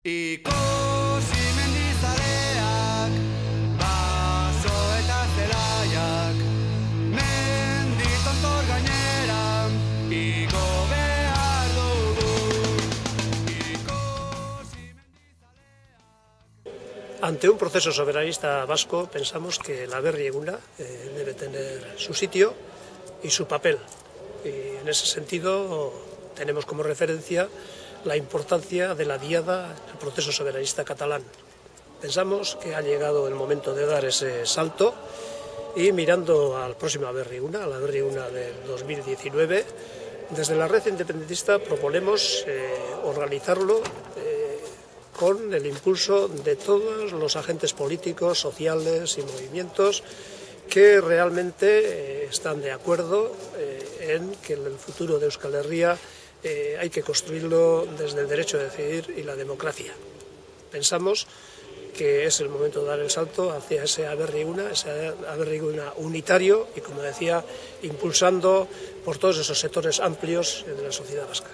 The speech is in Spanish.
Ikusi mendizaleak, baso eta zelaiak, mendi tontor gainera, igo behar dugu. Ante un proceso soberanista vasco, pensamos que la Aberri Eguna debe tener su sitio y su papel. Y en ese sentido tenemos como referencia la importancia de la diada del proceso soberanista catalán. Pensamos que ha llegado el momento de dar ese salto y mirando al próximo Aberri Eguna, a la Aberri Eguna del 2019, desde la red independentista proponemos organizarlo con el impulso de todos los agentes políticos, sociales y movimientos que realmente están de acuerdo en que el futuro de Euskal Herria hay que construirlo desde el derecho a decidir y la democracia. Pensamos que es el momento de dar el salto hacia ese Aberri Eguna unitario y, como decía, impulsando por todos esos sectores amplios de la sociedad vasca.